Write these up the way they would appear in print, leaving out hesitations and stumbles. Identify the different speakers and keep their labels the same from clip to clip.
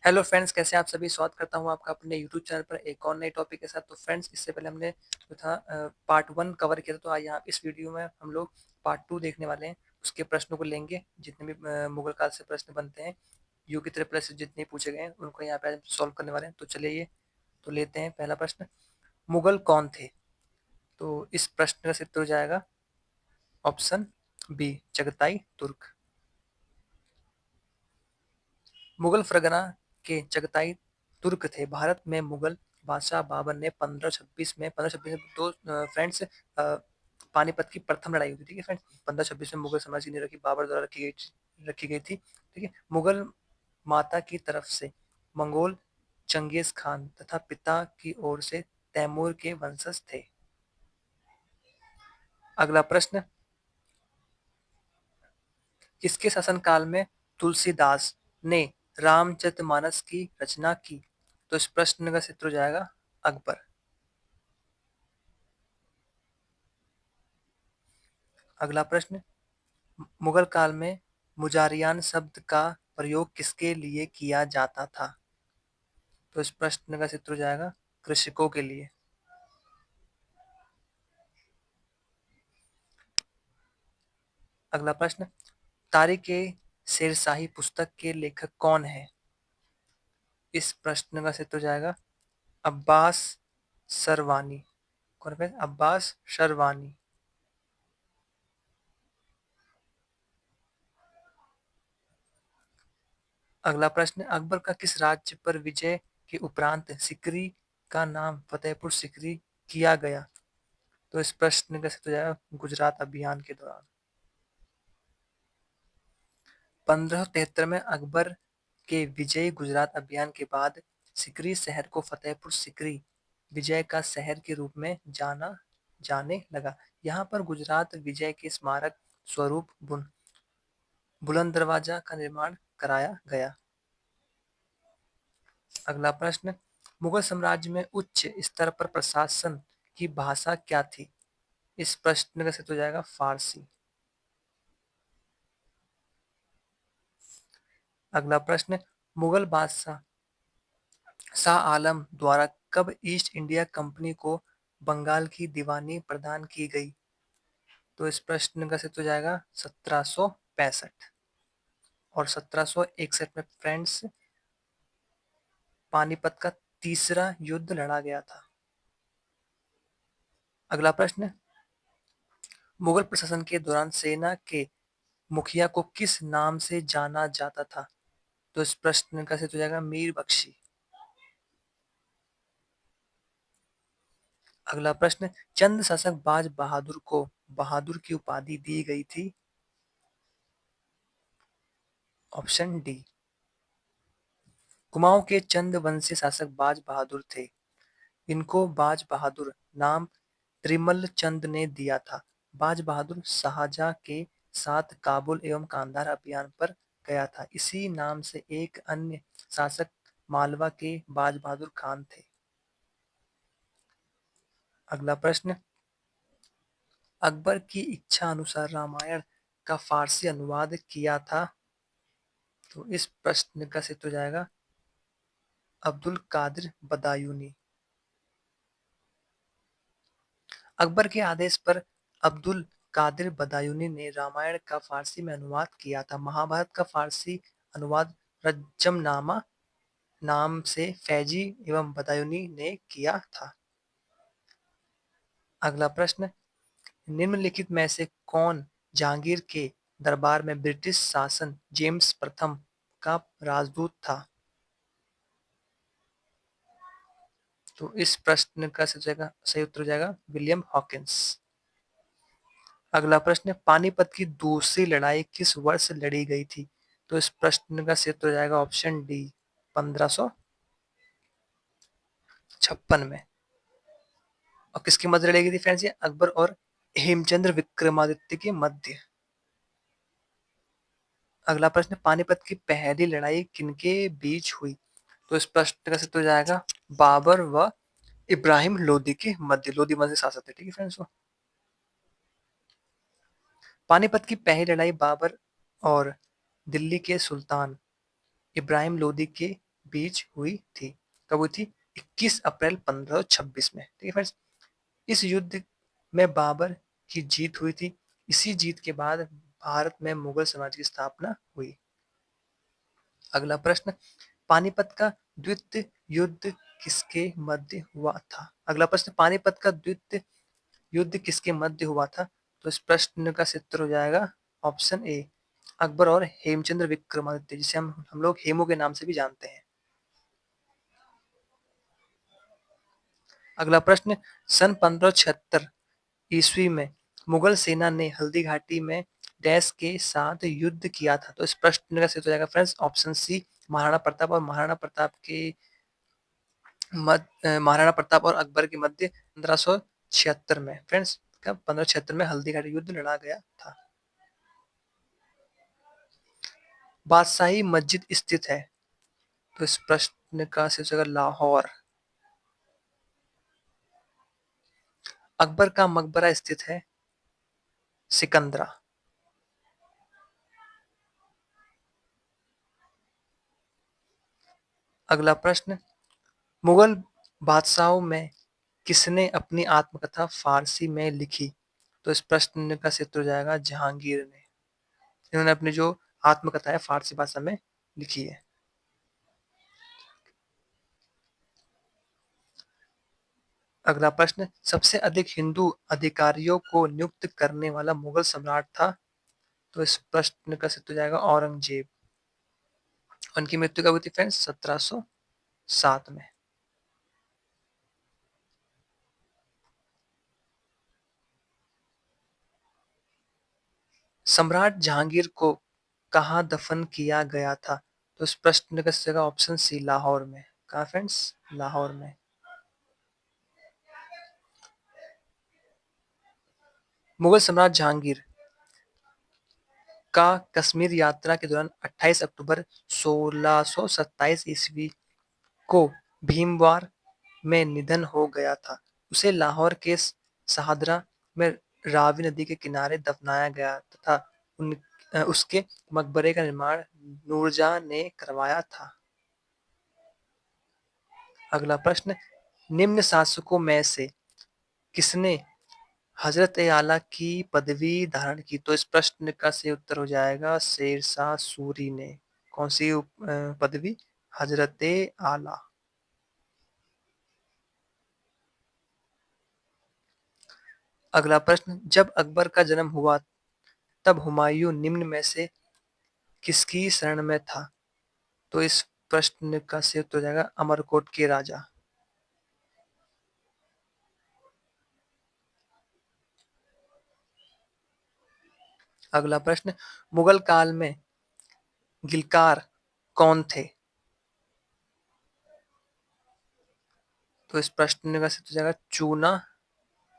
Speaker 1: Hello friends, कैसे हैं आप सभी। स्वागत करता हूं आपका अपने यूट्यूब चैनल पर एक और नए टॉपिक के साथ। तो फ्रेंड्स, इससे पहले हमने जो था पार्ट 1 कवर किया था, तो आज यहाँ इस वीडियो में हम लोग पार्ट 2 देखने वाले हैं। उसके प्रश्नों को लेंगे, जितने भी मुगल काल से प्रश्न बनते हैं, यू की तरह प्रश्न जितने पूछे गए हैं उनको यहाँ पे सॉल्व करने वाले हैं। तो चलिए ये तो लेते हैं पहला प्रश्न। मुगल कौन थे? तो इस प्रश्न का उत्तर हो जाएगा ऑप्शन बी, चगताई तुर्क। मुगल फरगना के चगताई तुर्क थे। भारत में मुगल बादशाह बाबर ने 1526 में दो फ्रेंड्स पानीपत की प्रथम लड़ाई हुई थी। ठीक है फ्रेंड्स, 1526 में मुगल साम्राज्य की नींव रखी बाबर द्वारा रखी गई थी। ठीक है, मुगल माता की तरफ से मंगोल चंगेज खान तथा पिता की ओर से तैमूर के वंशज थे। अगला प्रश्न, किसके शासनकाल में तुलसीदास ने रामचरितमानस की रचना की? तो इस प्रश्न का उत्तर हो जाएगा अकबर। अगला प्रश्न, मुगल काल में मुजारियान शब्द का प्रयोग किसके लिए किया जाता था? तो इस प्रश्न का उत्तर हो जाएगा कृषकों के लिए। अगला प्रश्न, तारिक ए शेरशाही पुस्तक के लेखक कौन है? इस प्रश्न का उत्तर हो जाएगा अब्बास सरवानी। कौन है? अब्बास शरवानी। अगला प्रश्न, अकबर का किस राज्य पर विजय के उपरांत सिकरी का नाम फतेहपुर सिकरी किया गया? तो इस प्रश्न का उत्तर हो जाएगा गुजरात अभियान के दौरान। 1573 में अकबर के विजयी गुजरात अभियान के बाद सिकरी शहर को फतेहपुर सिकरी विजय का शहर के रूप में जाना जाने लगा। यहाँ पर गुजरात विजय के स्मारक स्वरूप बुलंद दरवाजा का निर्माण कराया गया। अगला प्रश्न, मुगल साम्राज्य में उच्च स्तर पर प्रशासन की भाषा क्या थी? इस प्रश्न का उत्तर हो जाएगा फारसी। अगला प्रश्न, मुगल बादशाह शाह आलम द्वारा कब ईस्ट इंडिया कंपनी को बंगाल की दीवानी प्रदान की गई? तो इस प्रश्न का उत्तर हो जाएगा 1765। और 1761 में फ्रेंड्स पानीपत का तीसरा युद्ध लड़ा गया था। अगला प्रश्न, मुगल प्रशासन के दौरान सेना के मुखिया को किस नाम से जाना जाता था? तो इस प्रश्न का उत्तर हो जाएगा मीर बख्शी। अगला प्रश्न, चंद शासक बाज बहादुर को बहादुर की उपाधि दी गई थी? Option D. कुमाऊं के चंद वंशी शासक बाज बहादुर थे। इनको बाज बहादुर नाम त्रिमल चंद ने दिया था। बाज बहादुर शाहजहां के साथ काबुल एवं कांधार अभियान पर गया था। इसी नाम से एक अन्य शासक मालवा के बाज बहादुर खान थे। अगला प्रश्न, अकबर की इच्छा अनुसार रामायण का फारसी अनुवाद किया था? तो इस प्रश्न का उत्तर हो जाएगा अब्दुल कादिर बदायूनी। अकबर के आदेश पर अब्दुल कादिर बदायूनी ने रामायण का फारसी में अनुवाद किया था। महाभारत का फारसी अनुवाद रज्जमनामा नाम से फैजी एवं बदायूनी ने किया था। अगला प्रश्न, निम्नलिखित में से कौन जहांगीर के दरबार में ब्रिटिश शासन जेम्स प्रथम का राजदूत था? तो इस प्रश्न का सही उत्तर हो जाएगा विलियम हॉकिंस। अगला प्रश्न, पानीपत की दूसरी लड़ाई किस वर्ष लड़ी गई थी? तो इस प्रश्न का सही उत्तर हो जाएगा ऑप्शन डी, 1556 में। और किसके मध्य लड़ी गई थी फ्रेंड्स? ये अकबर और हेमचंद्र विक्रमादित्य के मध्य। अगला प्रश्न, पानीपत की पहली लड़ाई किनके बीच हुई? तो इस प्रश्न का सही उत्तर हो जाएगा बाबर व इब्राहिम लोदी के मध्य। लोदी मध्य शासक थे। ठीक है फ्रेंड्स। पानीपत की पहली लड़ाई बाबर और दिल्ली के सुल्तान इब्राहिम लोदी के बीच हुई थी। कब हुई थी? 21 अप्रैल 1526 में। ठीक है फ्रेंड्स। इस युद्ध में बाबर की जीत हुई थी। इसी जीत के बाद भारत में मुगल साम्राज्य की स्थापना हुई। अगला प्रश्न, पानीपत का द्वितीय युद्ध किसके मध्य हुआ था? अगला प्रश्न, पानीपत का द्वितीय युद्ध किसके मध्य हुआ था? तो इस प्रश्न का उत्तर हो जाएगा ऑप्शन ए, अकबर और हेमचंद्र विक्रमादित्य, जिसे हम लोग हेमू के नाम से भी जानते हैं। अगला प्रश्न, सन 1576 ईस्वी में मुगल सेना ने हल्दी घाटी में डैश के साथ युद्ध किया था? तो इस प्रश्न का उत्तर हो जाएगा friends option C, Maharana Pratap. और महाराणा प्रताप और अकबर के मध्य 1576 में फ्रेंड्स, कब? 1576 में हल्दी घाटी युद्ध लड़ा गया था। बादशाही मस्जिद स्थित है? तो इस प्रश्न का शीर्षक लाहौर। अकबर का मकबरा स्थित है? सिकंदरा। अगला प्रश्न, मुगल बादशाहों में किसने अपनी आत्मकथा फारसी में लिखी? तो इस प्रश्न का उत्तर हो जाएगा जहांगीर ने। इन्होंने अपनी जो आत्मकथा है फारसी भाषा में लिखी है। अगला प्रश्न, सबसे अधिक हिंदू अधिकारियों को नियुक्त करने वाला मुगल सम्राट था? तो इस प्रश्न का उत्तर हो जाएगा औरंगजेब। उनकी मृत्यु कब हुई थी फ्रेंड्स? 1707 में। सम्राट जहांगीर को कहाँ दफन किया गया था? तो इस प्रश्न का सही ऑप्शन सी, लाहौर में। कहाँ फ्रेंड्स? लाहौर में। मुगल सम्राट जहांगीर का कश्मीर यात्रा के दौरान 28 अक्टूबर 1627 ईस्वी को भीमवार में निधन हो गया था। उसे लाहौर के शहादरा में रावी नदी के किनारे दफनाया गया तथा उसके मकबरे का निर्माण नूरजहां ने करवाया था। अगला प्रश्न, निम्न शासकों में से किसने हजरत ए आला की पदवी धारण की? तो इस प्रश्न का सही उत्तर हो जाएगा शेरशाह सूरी ने। कौन सी पदवी? हजरत ए आला। अगला प्रश्न, जब अकबर का जन्म हुआ तब हुमायूं निम्न में से किसकी शरण में था? तो इस प्रश्न का सही उत्तर हो जाएगा अमरकोट के राजा। अगला प्रश्न, मुगल काल में गिलकार कौन थे? तो इस प्रश्न का सही उत्तर हो जाएगा चूना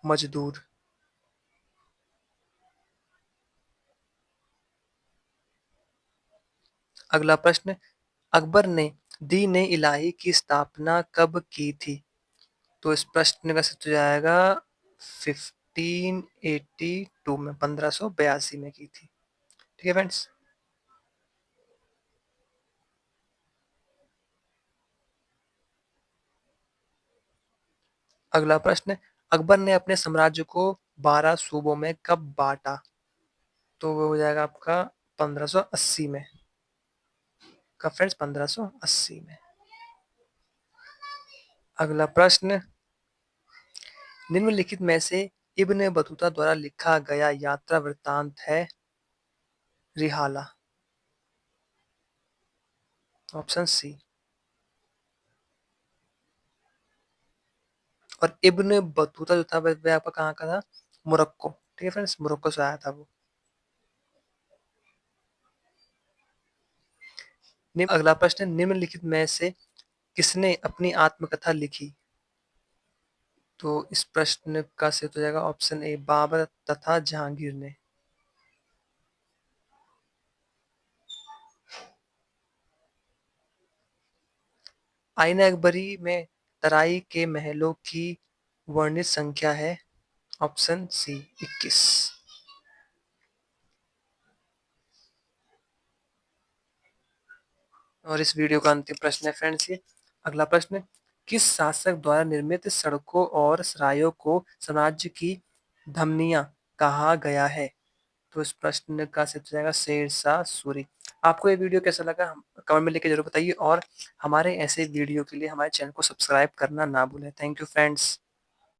Speaker 1: मजदूर। अगला प्रश्न, अकबर ने दीन ए इलाही की स्थापना कब की थी? तो इस प्रश्न का सही उत्तर हो जाएगा 1582 में, 1582 में की थी। ठीक है फ्रेंड्स। अगला प्रश्न, अकबर ने अपने साम्राज्य को 12 सूबों में कब बांटा? तो वो हो जाएगा आपका 1580 में। कब फ्रेंड्स? 1580 में। अगला प्रश्न, निम्नलिखित में से इब्न बतूता द्वारा लिखा गया यात्रा वृत्तांत है? रिहाला। Option C. और इब्न बतूता जो था वह आपका कहाँ का था? मोरक्को। ठीक है फ्रेंड्स, मोरक्को से आया था वो। अगला प्रश्न, निम्नलिखित में से किसने अपनी आत्मकथा लिखी? तो इस प्रश्न का सही उत्तर हो जाएगा ऑप्शन ए, बाबर तथा जहांगीर ने। आईना अकबरी में तराई के महलों की वर्णित संख्या है? Option C, 21। और इस वीडियो का अंतिम प्रश्न है फ्रेंड्स ये। अगला प्रश्न, किस शासक द्वारा निर्मित सड़कों और सरायों को साम्राज्य की धमनियां कहा गया है? तो इस प्रश्न का सही उत्तर जाएगा शेरशाह सूरी। आपको ये वीडियो कैसा लगा कमेंट में लिख के जरूर बताइए, और हमारे ऐसे वीडियो के लिए हमारे चैनल को सब्सक्राइब करना ना भूलें। Thank you friends.